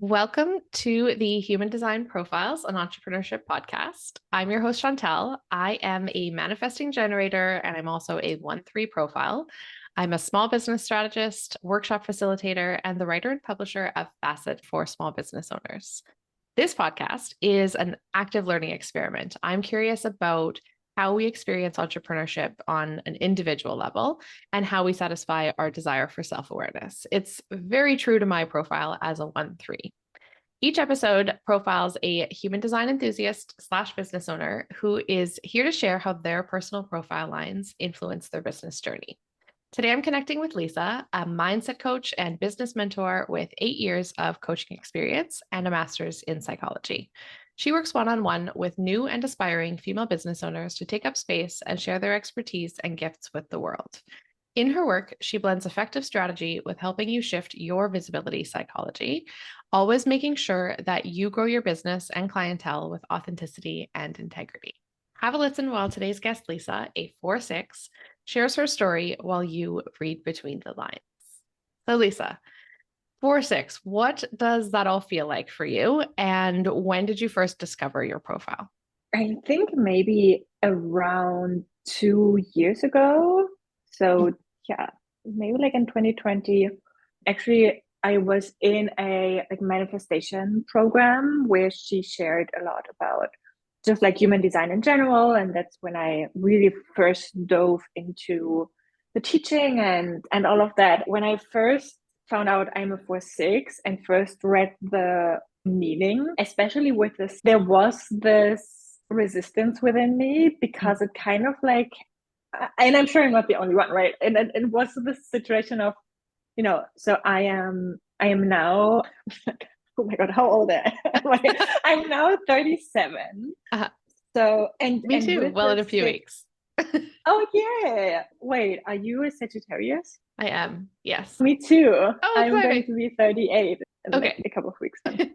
Welcome to the Human Design Profiles, an entrepreneurship podcast. I'm your host, Chantel. I am a manifesting generator, and I'm also a 1-3 profile. I'm a small business strategist, workshop facilitator, and the writer and publisher of Facet for small business owners. This podcast is an active learning experiment. I'm curious about how we experience entrepreneurship on an individual level and how we satisfy our desire for self-awareness. It's very true to my profile as a 1-3. Each episode profiles a human design enthusiast / business owner who is here to share how their personal profile lines influence their business journey. Today, I'm connecting with Lisa, a mindset coach and business mentor with 8 years of coaching experience and a master's in psychology. She works one-on-one with new and aspiring female business owners to take up space and share their expertise and gifts with the world. In her work, she blends effective strategy with helping you shift your visibility psychology, always making sure that you grow your business and clientele with authenticity and integrity. Have a listen while today's guest, Lisa, a 4-6, shares her story while you read between the lines. So Lisa, 4-6, what does that all feel like for you? And when did you first discover your profile? I think maybe around 2 years ago. So yeah, maybe like in 2020. Actually, I was in a manifestation program where she shared a lot about just like human design in general. And that's when I really first dove into the teaching and all of that. When I first found out I'm a 4-6 and first read the meaning, especially with this, there was this resistance within me because it kind of like, and I'm sure I'm not the only one, right? And it was this situation of, so I am now, oh my God, how old am I? I'm now 37. So, Me and too. with Well, the in a few six, weeks. oh yeah. Wait, are you a Sagittarius? I am. Yes. Me too. Oh, I'm going exciting. to be 38 in like Okay. a couple of weeks then.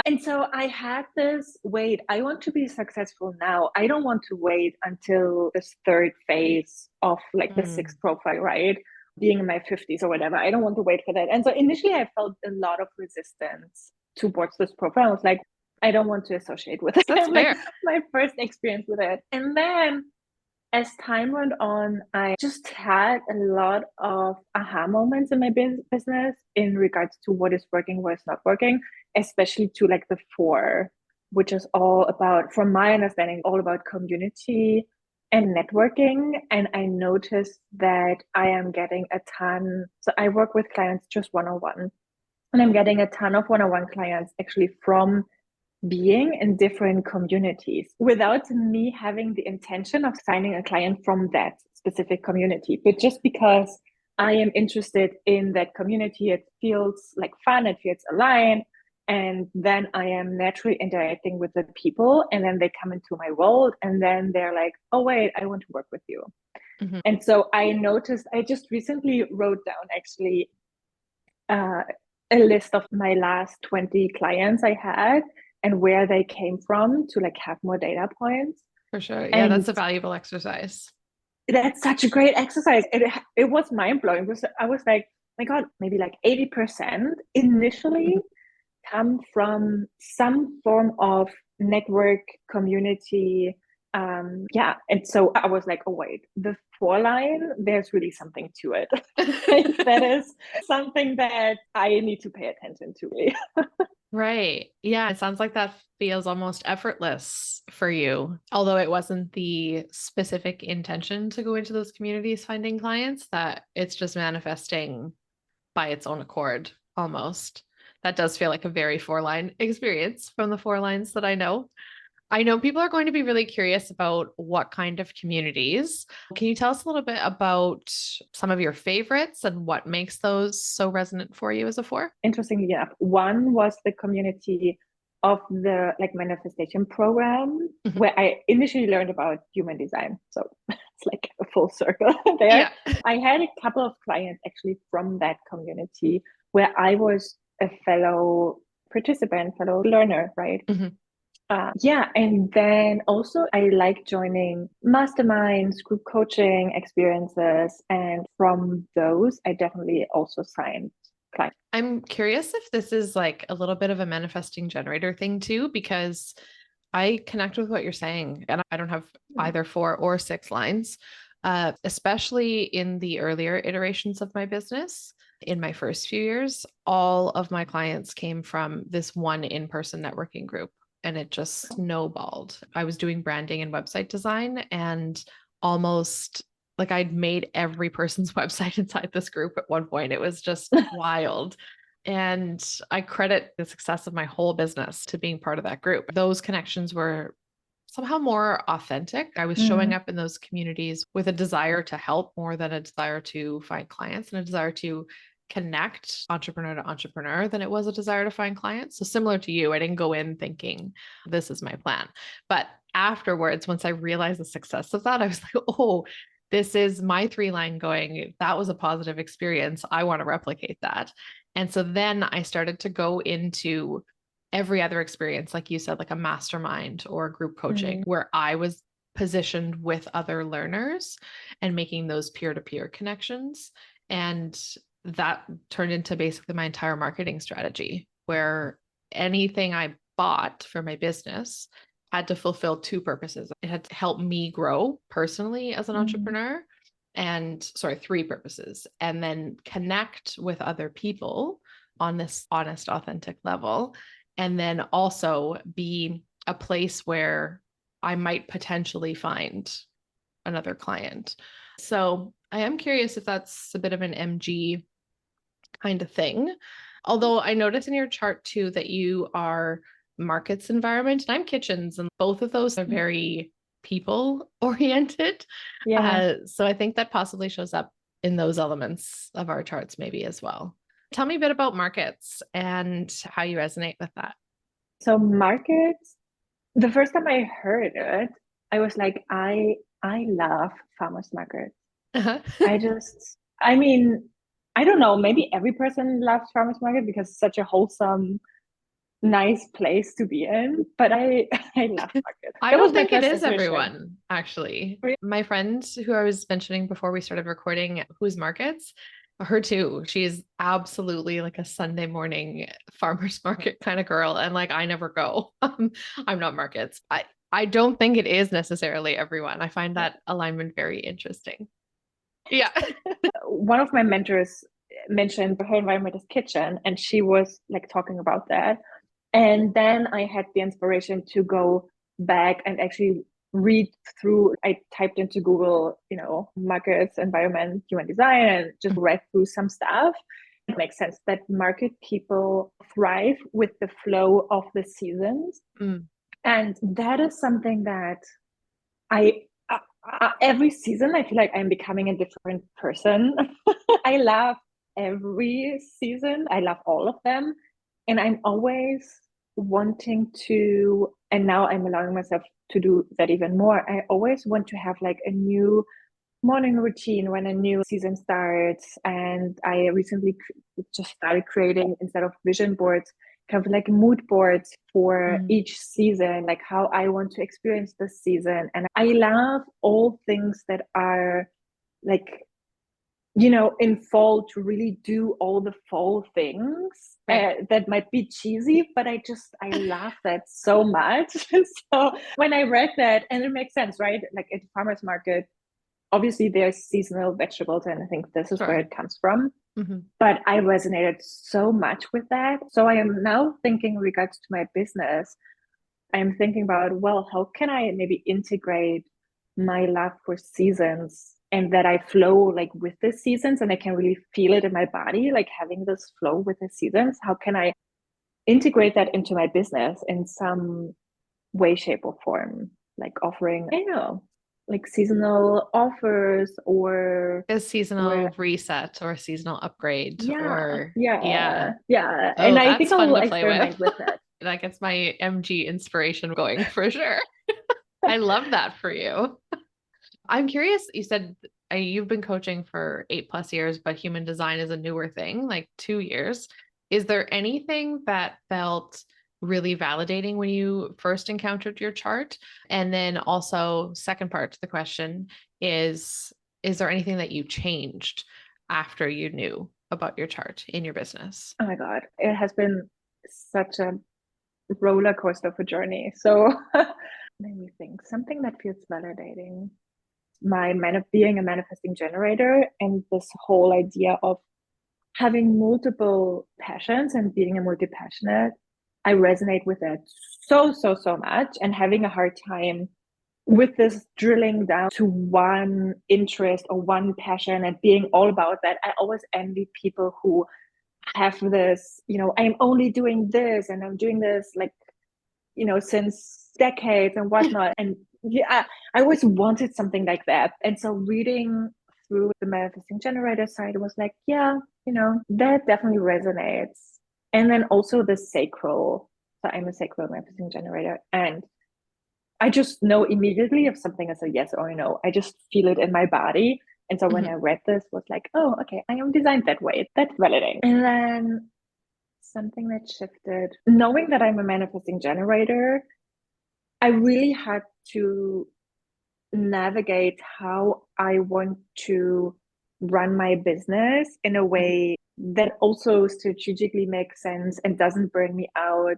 And so I had this, wait, I want to be successful now. I don't want to wait until this third phase of like the sixth profile, right? Being in my 50s or whatever. I don't want to wait for that. And so initially I felt a lot of resistance towards this profile. I was like, I don't want to associate with it. That's Like fair. my first experience with it. And then as time went on, I just had a lot of aha moments in my business in regards to what is working, what is not working, especially to like the 4, which is all about, from my understanding, all about community and networking. And I noticed that I am getting a ton. So I work with clients just one-on-one, and I'm getting a ton of one-on-one clients actually from being in different communities without me having the intention of signing a client from that specific community. But just because I am interested in that community, it feels like fun, it feels aligned. And then I am naturally interacting with the people, and then they come into my world, and then they're like, oh, wait, I want to work with you. Mm-hmm. And so I noticed, I just recently wrote down actually a list of my last 20 clients I had and where they came from to like have more data points. For sure. Yeah, And that's a valuable exercise. that's such a great exercise. It was mind blowing because I was like, my God, maybe like 80% initially come from some form of network community. Yeah. And so I was like, oh, wait, the 4 line, there's really something to it. That is something that I need to pay attention to. Right. Yeah. It sounds like that feels almost effortless for you. Although it wasn't the specific intention to go into those communities finding clients, that it's just manifesting by its own accord almost. That does feel like a very 4-line experience from the 4 lines that I know. I know people are going to be really curious about what kind of communities. Can you tell us a little bit about some of your favorites and what makes those so resonant for you as a 4? Interestingly enough, one was the community of the like manifestation program where I initially learned about human design. So it's like a full circle there. Yeah. I had a couple of clients actually from that community where I was a fellow participant, fellow learner, right? Yeah, and then also I like joining masterminds, group coaching experiences, and from those I definitely also signed client. I'm curious if this is like a little bit of a manifesting generator thing too, because I connect with what you're saying, and I don't have either 4 or 6 lines, especially in the earlier iterations of my business. In my first few years, all of my clients came from this one in-person networking group, and it just snowballed. I was doing branding and website design, and almost like I'd made every person's website inside this group at one point. It was just wild. And I credit the success of my whole business to being part of that group. Those connections were somehow more authentic. I was showing up in those communities with a desire to help more than a desire to find clients and a desire to connect entrepreneur to entrepreneur than it was a desire to find clients. So similar to you, I didn't go in thinking this is my plan. But afterwards, once I realized the success of that, I was like, oh, this is my 3-line going. That was a positive experience. I want to replicate that. And so then I started to go into every other experience, like you said, like a mastermind or group coaching, where I was positioned with other learners and making those peer-to-peer connections. And that turned into basically my entire marketing strategy, where anything I bought for my business had to fulfill 2 purposes. It had to help me grow personally as an entrepreneur, and 3 purposes, and then connect with other people on this honest, authentic level. And then also be a place where I might potentially find another client. So I am curious if that's a bit of an MG kind of thing. Although I noticed in your chart too that you are markets environment and I'm kitchens, and both of those are very people oriented. So I think that possibly shows up in those elements of our charts maybe as well. Tell me a bit about markets and how you resonate with that. So markets, the first time I heard it, I was like, I love farmers markets. I mean, I don't know, maybe every person loves farmers market because it's such a wholesome, nice place to be in. But I love markets. I don't think it is everyone, actually. My friend who I was mentioning before we started recording, who's markets, her too. She's absolutely like a Sunday morning farmers market kind of girl. And like, I never go. I'm not markets. I don't think it is necessarily everyone. I find that alignment very interesting. Yeah. One of my mentors mentioned her environment is kitchen, and she was like talking about that. And then I had the inspiration to go back and actually read through. I typed into Google, markets, environment, human design, and just read through some stuff. It makes sense that market people thrive with the flow of the seasons. And that is something that every season, I feel like I'm becoming a different person. I love every season. I love all of them. And I'm always wanting to, and now I'm allowing myself to do that even more. I always want to have like a new morning routine when a new season starts. And I recently just started creating, instead of vision boards, kind of like mood boards for each season, like how I want to experience this season. And I love all things that are like, in fall, to really do all the fall things. That might be cheesy, but I love that so much. So when I read that, and it makes sense, right? Like at the farmer's market, obviously there's seasonal vegetables, and I think this is where it comes from. But I resonated so much with that. So I am now thinking in regards to my business, I'm thinking about, well, how can I maybe integrate my love for seasons, and that I flow like with the seasons, and I can really feel it in my body, like having this flow with the seasons. How can I integrate that into my business in some way, shape, or form? Like offering, I don't know, like seasonal offers, or a seasonal reset or a seasonal upgrade. Yeah. Oh, And I think I'll experiment with that. That gets my MG inspiration going for sure. I love that for you. I'm curious, you said you've been coaching for 8+ years, but human design is a newer thing, like 2 years. Is there anything that felt really validating when you first encountered your chart? And then also, second part to the question is there anything that you changed after you knew about your chart in your business? Oh my God, it has been such a roller coaster of a journey. So let me think. Something that feels validating. Being a manifesting generator and this whole idea of having multiple passions and being a multi-passionate, I resonate with it so much, and having a hard time with this drilling down to one interest or one passion and being all about that. I always envy people who have this, I'm only doing this and I'm doing this like, since decades and whatnot. And yeah, I always wanted something like that. And so reading through the manifesting generator side was like, yeah, that definitely resonates. And then also the sacral. So I'm a sacral manifesting generator. And I just know immediately if something is a yes or a no. I just feel it in my body. And so when I read this, was like, oh, okay, I am designed that way. That's validating. And then something that shifted, knowing that I'm a manifesting generator, I really had to navigate how I want to run my business in a way that also strategically makes sense and doesn't burn me out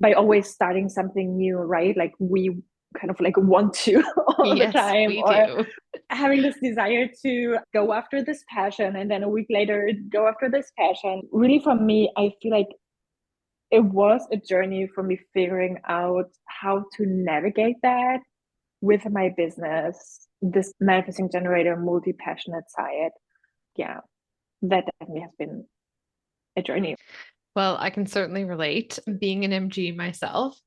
by always starting something new, right? Like we kind of like want to all the Yes, time, we or do. having this desire to go after this passion and then a week later go after this passion. Really, for me, I feel like it was a journey for me figuring out how to navigate that with my business, this manifesting generator, multi passionate side. Yeah, that definitely has been a journey. Well, I can certainly relate. Being an MG myself,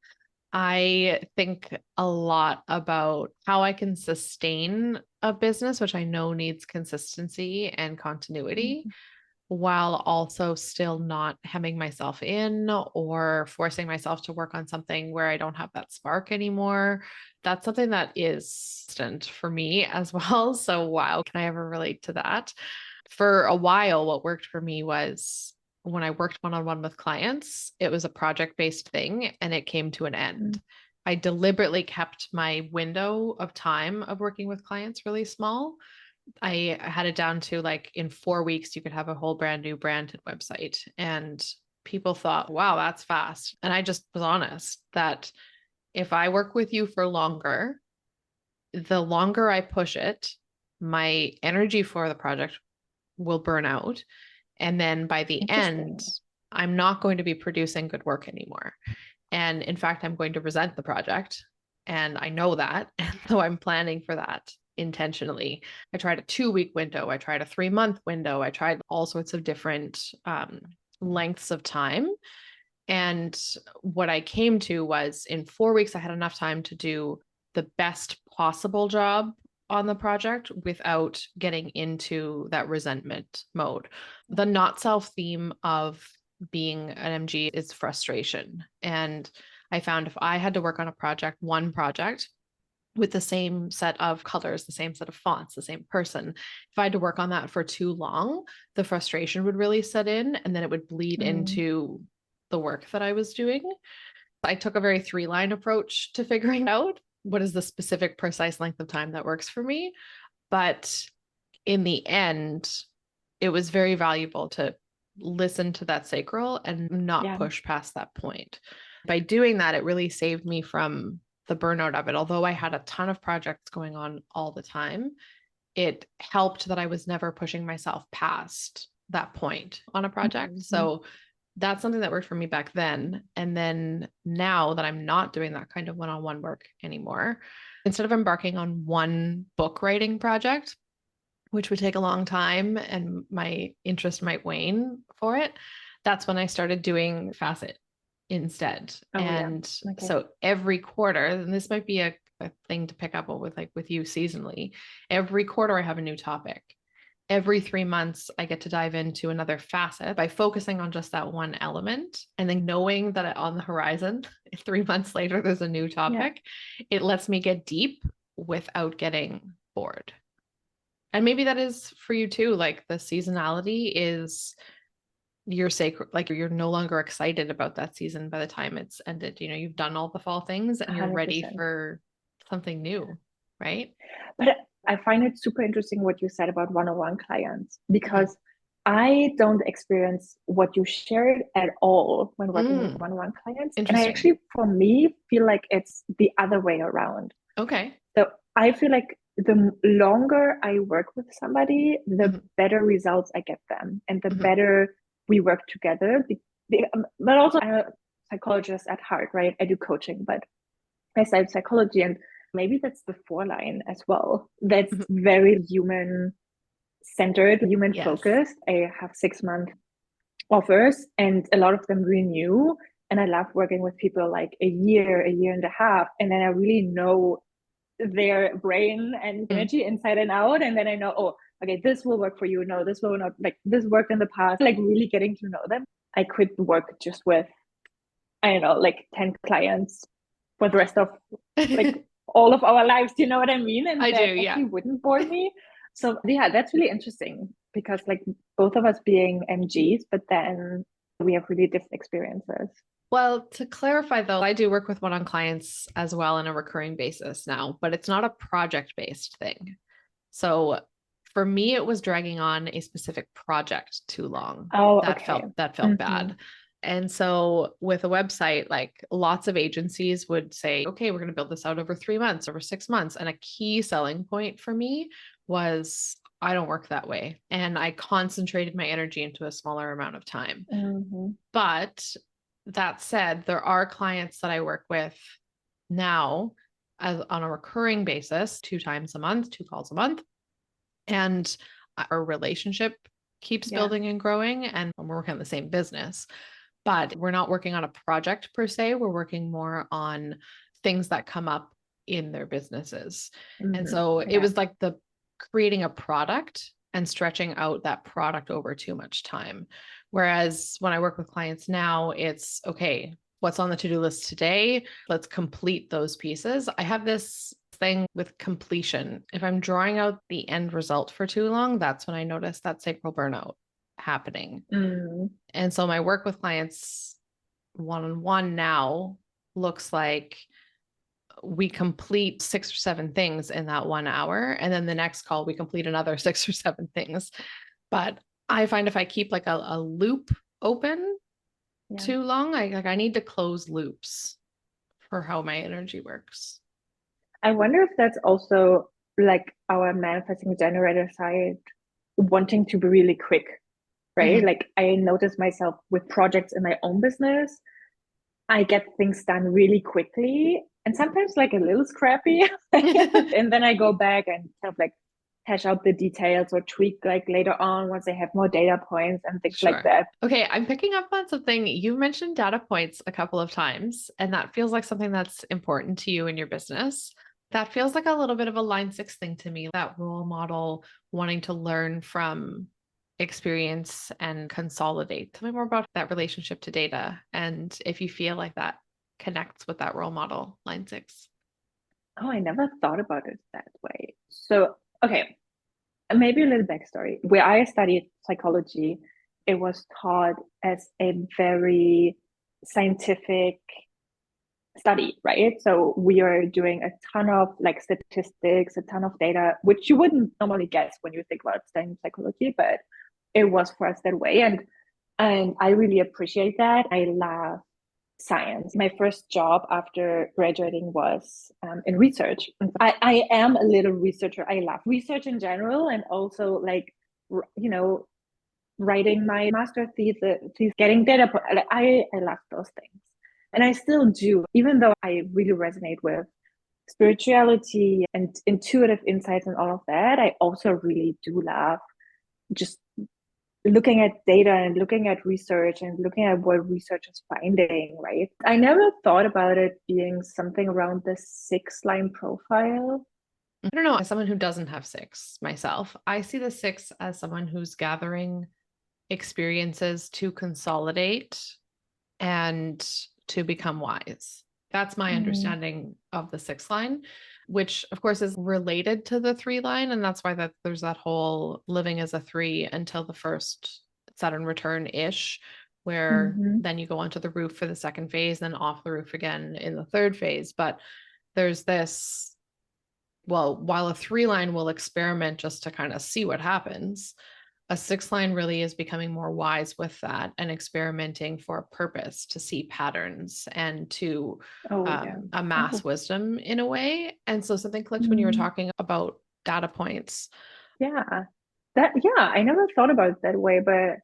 I think a lot about how I can sustain a business, which I know needs consistency and continuity, Mm-hmm. while also still not hemming myself in or forcing myself to work on something where I don't have that spark anymore. That's something that is constant for me as well. So, wow, can I ever relate to that? For a while, what worked for me was when I worked one on one with clients, it was a project based thing and it came to an end. I deliberately kept my window of time of working with clients really small. I had it down to like in 4 weeks, you could have a whole brand new branded website. And people thought, wow, that's fast. And I just was honest that if I work with you for longer, the longer I push it, my energy for the project will burn out. And then by the end, Interesting. I'm not going to be producing good work anymore. And in fact, I'm going to resent the project. And I know that. And so I'm planning for that intentionally. I tried a 2 week window. I tried a 3 month window. I tried all sorts of different lengths of time. And what I came to was in 4 weeks, I had enough time to do the best possible job on the project without getting into that resentment mode. The not self theme of being an MG is frustration. And I found if I had to work on a project, one project, with the same set of colors, the same set of fonts, the same person. If I had to work on that for too long, the frustration would really set in and then it would bleed into the work that I was doing. I took a very 3 line approach to figuring out what is the specific precise length of time that works for me. But in the end, it was very valuable to listen to that sacral and not Yeah. push past that point. By doing that, it really saved me from the burnout of it. Although I had a ton of projects going on all the time, it helped that I was never pushing myself past that point on a project. So that's something that worked for me back then. And then now that I'm not doing that kind of one-on-one work anymore, instead of embarking on one book writing project, which would take a long time and my interest might wane for it, that's when I started doing Facet instead. Oh yeah. And Okay. so every quarter, and this might be a thing to pick up with, like with you seasonally, every quarter I have a new topic. Every 3 months, I get to dive into another facet by focusing on just that one element. And then knowing that on the horizon, 3 months later, there's a new topic. It lets me get deep without getting bored. And maybe that is for you too. Like the seasonality is your sacred, like you're no longer excited about that season by the time it's ended. You've done all the fall things and you're ready 100%. for something new, right? But I find it super interesting what you said about one-on-one clients, because I don't experience what you shared at all when working with Mm, one-on-one clients. And I interesting. actually, for me, feel like it's the other way around. Okay. So I feel like the longer I work with somebody, the Mhm, better results I get them and the mhm, better we work together. But also, I'm a psychologist at heart, right? I do coaching, but I studied psychology, and maybe that's the foreline as well. That's mhm. very human centered, human Yes. focused. I have 6 month offers, and a lot of them renew. And I love working with people like a year and a half. And then I really know their brain and Mm. energy inside and out. And then I know, oh, okay, this will work for you. No, this will not. Like this worked in the past. Like really getting to know them. I could work just with, I don't know, like 10 clients for the rest of like all of our lives. Do you know what I mean? And I do, that yeah. actually wouldn't bore me. So yeah, that's really interesting because like both of us being MGs, but then we have really different experiences. Well, to clarify though, I do work with one-on clients as well on a recurring basis now, but it's not a project-based thing. So for me, it was dragging on a specific project too long. Oh, That okay. felt Mm-hmm. bad. And so with a website, like lots of agencies would say, okay, we're going to build this out over 3 months, over 6 months. And a key selling point for me was I don't work that way. And I concentrated my energy into a smaller amount of time. Mm-hmm. But that said, there are clients that I work with now as on a recurring basis, 2 times a month, 2 calls a month. And our relationship keeps Yeah. building and growing, and we're working on the same business. But we're not working on a project per se. We're working more on things that come up in their businesses. And Mm-hmm. so it Yeah. was like the creating a product and stretching out that product over too much time. Whereas when I work with clients now, it's okay, what's on the to do list today? Let's complete those pieces. I have this thing with completion. If I'm drawing out the end result for too long, that's when I notice that sacral burnout happening. Mm. And so my work with clients one on one now looks like we complete 6 or 7 things in that 1 hour. And then the next call, we complete another 6 or 7 things. But I find if I keep like a loop open Yeah. too long, I need to close loops for how my energy works. I wonder if that's also like our manifesting generator side wanting to be really quick, right? Mm-hmm. Like I notice myself with projects in my own business, I get things done really quickly and sometimes like a little scrappy. And then I go back and kind of like hash out the details or tweak like later on once I have more data points and things like Sure. that. Okay, I'm picking up on something. You mentioned data points a couple of times, and that feels like something that's important to you in your business. That feels like a little bit of a line six thing to me, that role model wanting to learn from experience and consolidate. Tell me more about that relationship to data and if you feel like that connects with that role model, line six. Oh, I never thought about it that way. So, okay, maybe a little backstory. Where I studied psychology, it was taught as a very scientific study, right? So we are doing a ton of like statistics, a ton of data, which you wouldn't normally guess when you think about studying psychology, but it was for us that way. And I really appreciate that. I love science. My first job after graduating was in research. I am a little researcher. I love research in general and also like, you know, writing my master thesis, getting data. I love those things. And I still do, even though I really resonate with spirituality and intuitive insights and all of that. I also really do love just looking at data and looking at research and looking at what research is finding, right? I never thought about it being something around the 6 line profile. I don't know, as someone who doesn't have six myself, I see the six as someone who's gathering experiences to consolidate and to become wise. That's my Mm, understanding of the 6 line, which of course is related to the 3 line. And that's why there's that whole living as a three until the first Saturn return ish, where mm-hmm. then you go onto the roof for the second phase, then off the roof again in the third phase. But there's this, well, while a 3 line will experiment just to kind of see what happens, a sixth line really is becoming more wise with that and experimenting for a purpose to see patterns and to Oh, yeah. amass Oh. wisdom in a way. And so something clicked when you were Mm, talking about data points. yeah. I never thought about it that way, but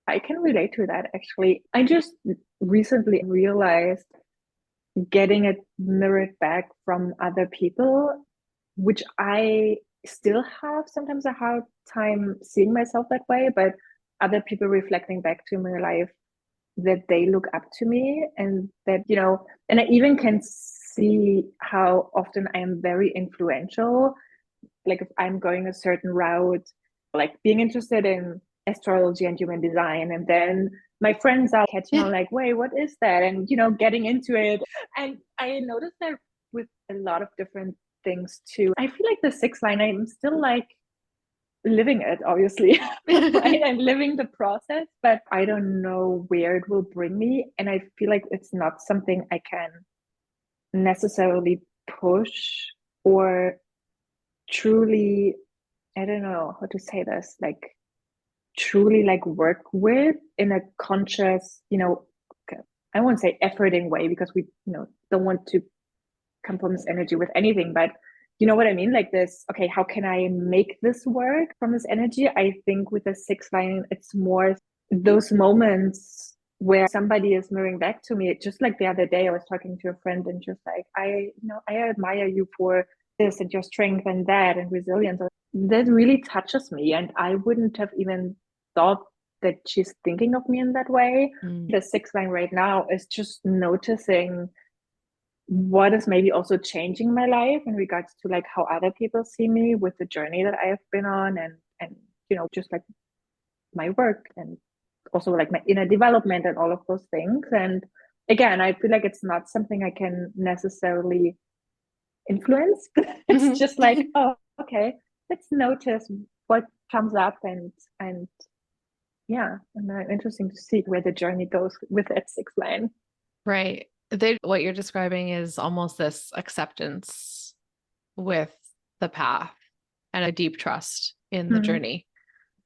I can relate to that actually. I just recently realized getting it mirrored back from other people, which I still have sometimes a hard time seeing myself that way, but other people reflecting back to my life that they look up to me and that, and I even can see how often I am very influential. Like if I'm going a certain route, like being interested in astrology and human design, and then my friends are catching on like, wait, what is that? And getting into it. And I noticed that with a lot of different things too. I feel like the sixth line, I'm still like living it, obviously. Right? I'm living the process, but I don't know where it will bring me. And I feel like it's not something I can necessarily push or truly, I don't know how to say this, like truly like work with in a conscious, I won't say efforting way because we, don't want to compromise energy with anything, but you know what I mean? Like this, okay, how can I make this work from this energy? I think with the sixth line, it's more those moments where somebody is mirroring back to me. Just like the other day, I was talking to a friend and just like, I admire you for this and your strength and that and resilience. That really touches me. And I wouldn't have even thought that she's thinking of me in that way. Mm. The sixth line right now is just noticing what is maybe also changing my life in regards to like how other people see me with the journey that I have been on and just like my work and also like my inner development and all of those things. And again, I feel like it's not something I can necessarily influence. It's just like, oh, okay, let's notice what comes up and yeah, and interesting to see where the journey goes with that sixth line. Right. What you're describing is almost this acceptance with the path and a deep trust in the Mm. journey.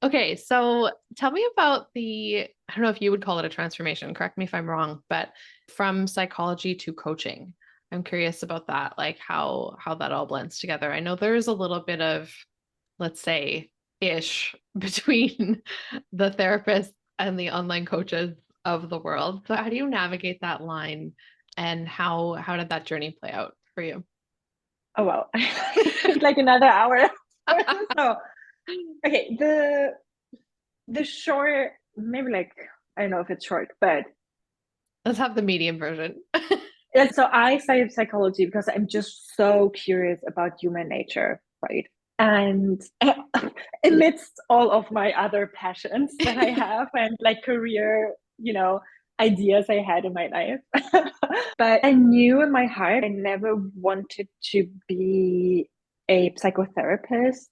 Okay, so tell me about I don't know if you would call it a transformation, correct me if I'm wrong, but from psychology to coaching. I'm curious about that, like how that all blends together. I know there's a little bit of, let's say, ish between the therapists and the online coaches of the world. So how do you navigate that line and how did that journey play out for you? Oh well, like another hour. So okay, the short, maybe like I don't know if it's short, but Let's have the medium version. yeah, so I studied psychology because I'm just so curious about human nature, right? And amidst all of my other passions that I have and like career, ideas I had in my life. But I knew in my heart I never wanted to be a psychotherapist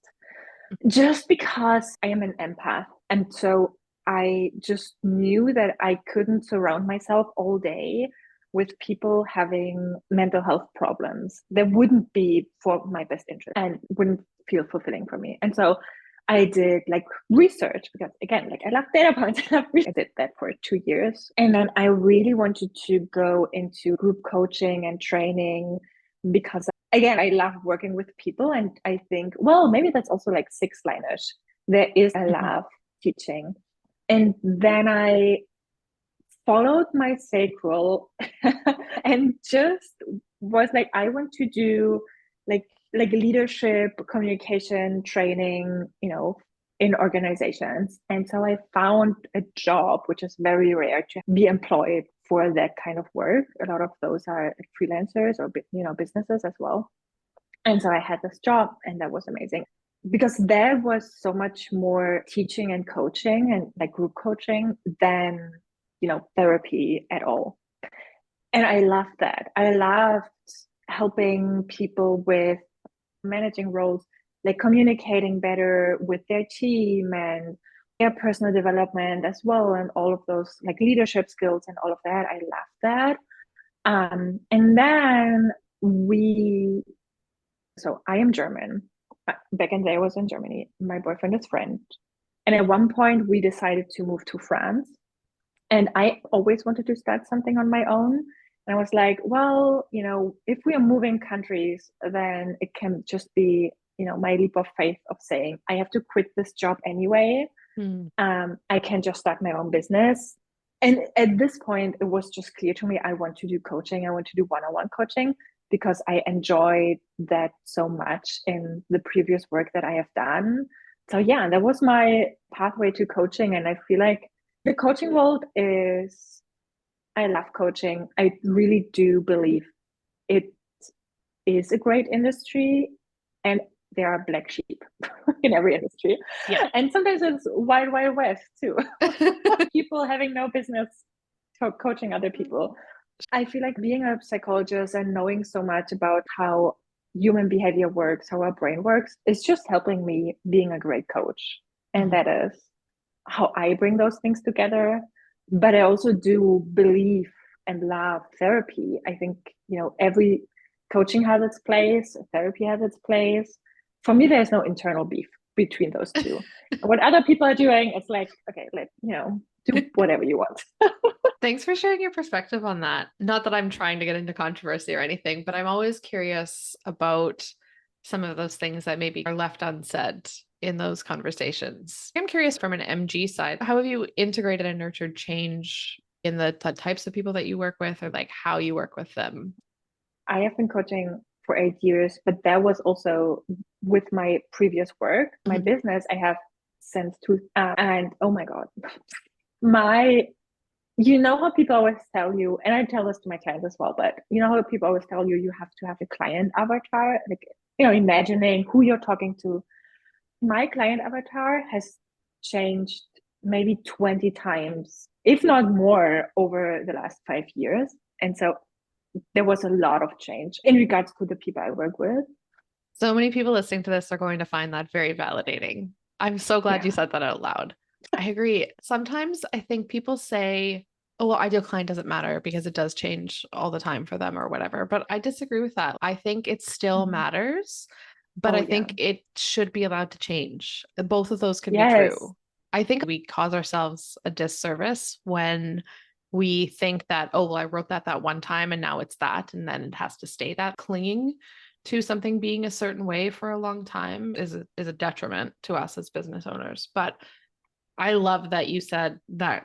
just because I am an empath. And so I just knew that I couldn't surround myself all day with people having mental health problems. That wouldn't be for my best interest and wouldn't feel fulfilling for me. And so I did like research because again, like I love data points. I did that for 2 years. And then I really wanted to go into group coaching and training because again, I love working with people. And I think, well, maybe that's also like six lineish. There is a Mhm. love teaching. And then I followed my sacral and just was like, I want to do like leadership, communication training, in organizations. And so I found a job, which is very rare to be employed for that kind of work. A lot of those are freelancers or businesses as well. And so I had this job, and that was amazing because there was so much more teaching and coaching and like group coaching than, therapy at all. And I loved that. I loved helping people with managing roles, like communicating better with their team and their personal development as well, and all of those like leadership skills and all of that. I loved that. And then so I am German. Back in the day, I was in Germany. My boyfriend is French. And at one point, we decided to move to France. And I always wanted to start something on my own. And I was like, well, if we are moving countries, then it can just be, my leap of faith of saying, I have to quit this job anyway. Mm. I can just start my own business. And at this point, it was just clear to me I want to do coaching. I want to do one-on-one coaching because I enjoyed that so much in the previous work that I have done. So yeah, that was my pathway to coaching. And I feel like the coaching world is, I love coaching. I really do believe it is a great industry. And there are black sheep in every industry. Yeah. And sometimes it's wild, wild west too. People having no business coaching other people. I feel like being a psychologist and knowing so much about how human behavior works, how our brain works, is just helping me being a great coach. And that is how I bring those things together. But I also do believe and love therapy. I think, every coaching has its place, therapy has its place. For me, there's no internal beef between those two. What other people are doing, it's like, okay, do whatever you want. Thanks for sharing your perspective on that. Not that I'm trying to get into controversy or anything, but I'm always curious about some of those things that maybe are left unsaid in those conversations. I'm curious from an MG side, how have you integrated and nurtured change in the types of people that you work with or like how you work with them? I have been coaching for 8 years, but that was also with my previous work, my business I have since two, and oh my God, how people always tell you, and I tell this to my clients as well, but how people always tell you have to have a client avatar, like, imagining who you're talking to. My client avatar has changed maybe 20 times, if not more, over the last 5 years. And so there was a lot of change in regards to the people I work with. So many people listening to this are going to find that very validating. I'm so glad you Yeah. said that out loud. I agree. Sometimes I think people say, oh, well, ideal client doesn't matter because it does change all the time for them or whatever. But I disagree with that. I think it still matters, but Oh, I yeah. think it should be allowed to change. Both of those can be Yes. true. I think we cause ourselves a disservice when we think that, oh, well, I wrote that one time and now it's that, and then it has to stay that. Clinging to something being a certain way for a long time is a detriment to us as business owners. But I love that you said that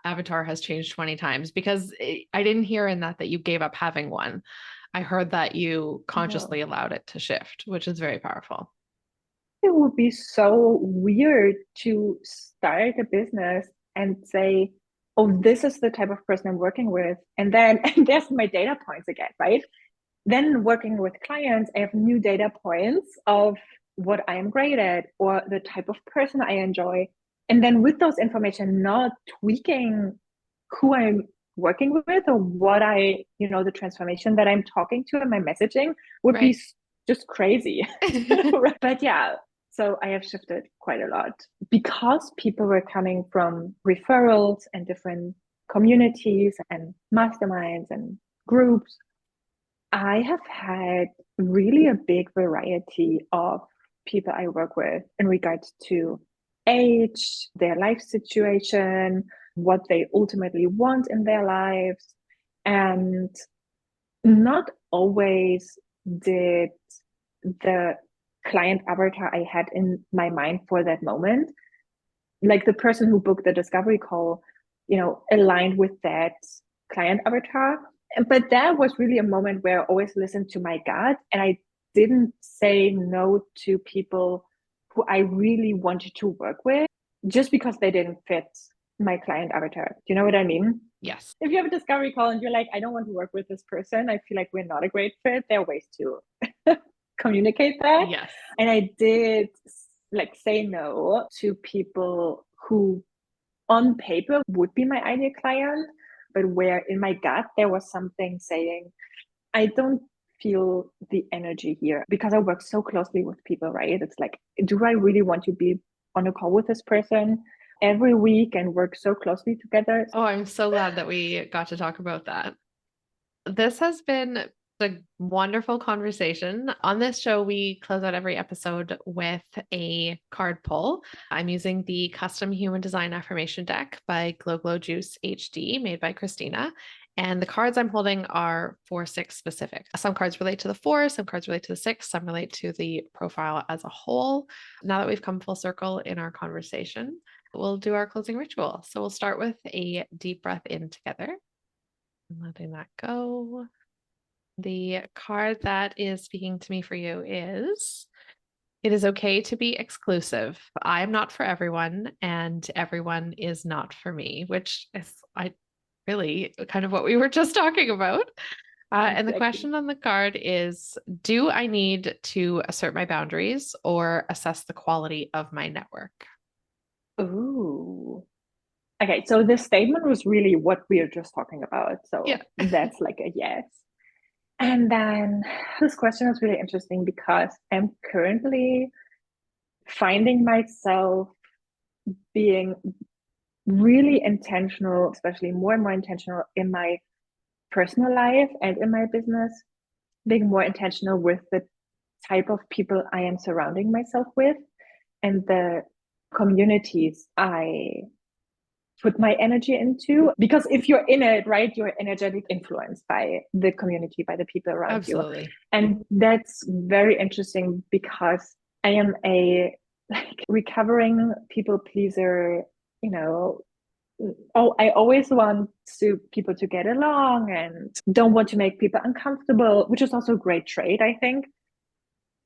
avatar has changed 20 times because I didn't hear in that you gave up having one. I heard that you consciously allowed it to shift, which is very powerful. It would be so weird to start a business and say, oh, this is the type of person I'm working with. And then and there's my data points again, right? Then working with clients, I have new data points of what I am great at or the type of person I enjoy. And then with those information, not tweaking who I'm working with or what the transformation that I'm talking to and my messaging would be Right. just crazy. But yeah, so I have shifted quite a lot because people were coming from referrals and different communities and masterminds and groups. I have had really a big variety of people I work with in regards to age, their life situation, what they ultimately want in their lives. And not always did the client avatar I had in my mind for that moment, like the person who booked the discovery call, aligned with that client avatar. But that was really a moment where I always listened to my gut and I didn't say no to people who I really wanted to work with just because they didn't fit my client avatar. Do you know what I mean? Yes. If you have a discovery call and you're like, I don't want to work with this person, I feel like we're not a great fit, there are ways to communicate that. Yes. And I did like say no to people who on paper would be my ideal client, but where in my gut there was something saying, I don't feel the energy here because I work so closely with people, right? It's like, do I really want to be on a call with this person every week and work so closely together? Oh, I'm so glad that we got to talk about that. This has been A wonderful conversation. On this show, we close out every episode with a card pull. I'm using the custom human design affirmation deck by Glow Juice HD, made by Christina. And the cards I'm holding are 4/6 specific. Some cards relate to the 4, some cards relate to the 6, some relate to the profile as a whole. Now that we've come full circle in our conversation, we'll do our closing ritual. So we'll start with a deep breath in together and letting that go. The card that is speaking to me for you is: it is okay to be exclusive. I am not for everyone, and everyone is not for me, which is really kind of what we were just talking about. And the Exactly. question on the card is: do I need to assert my boundaries or assess the quality of my network? Ooh. Okay, so this statement was really what we are just talking about. Yeah. So that's like a yes. And then this question is really interesting because I'm currently finding myself being really intentional, especially more and more intentional in my personal life and in my business, being more intentional with the type of people I am surrounding myself with and the communities I put my energy into. Because if you're in it, right, you're energetic influenced by the community, by the people around you. Absolutely. And that's very interesting because I am a like recovering people pleaser, you know. Oh, I always want people to get along and don't want to make people uncomfortable, which is also a great trait, I think.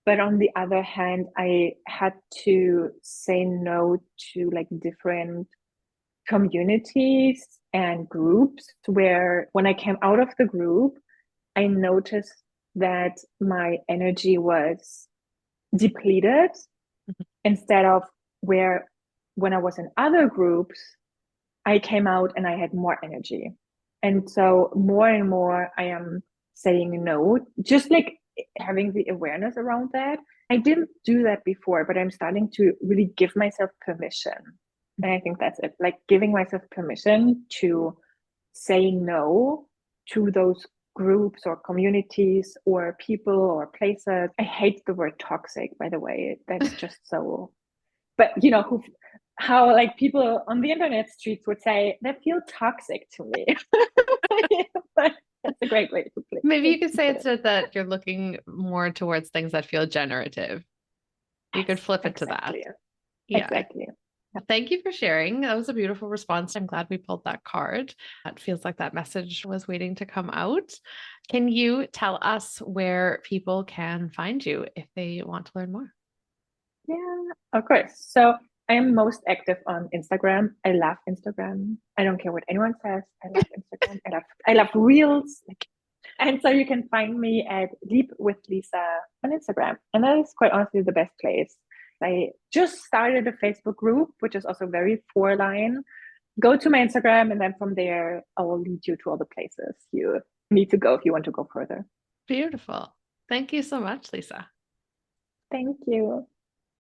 But on the other hand, I had to say no to like different communities and groups where when I came out of the group, I noticed that my energy was depleted Mhm. instead of where when I was in other groups, I came out and I had more energy. And so more and more I am saying no, just like having the awareness around that. I didn't do that before, but I'm starting to really give myself permission. And I think that's it, like giving myself permission to say no to those groups or communities or people or places. I hate the word toxic, by the way. That's just so, but you know, how like people on the internet streets would say that feel toxic to me. But that's a great way to put Maybe you could say it. it's that you're looking more towards things that feel generative. You could Yes, flip it to that. exactly. Yeah. Exactly. Thank you for sharing. That was a beautiful response. I'm glad we pulled that card. It feels like that message was waiting to come out. Can you tell us where people can find you if they want to learn more? Yeah, of course. So I am most active on Instagram. I love Instagram. I don't care what anyone says. I love Instagram. I love reels. And so you can find me at Deep with Lisa on Instagram. And that is quite honestly the best place. I just started a Facebook group, which is also very four line. Go to my Instagram, and then from there, I will lead you to all the places you need to go if you want to go further. Beautiful. Thank you so much, Lisa. Thank you.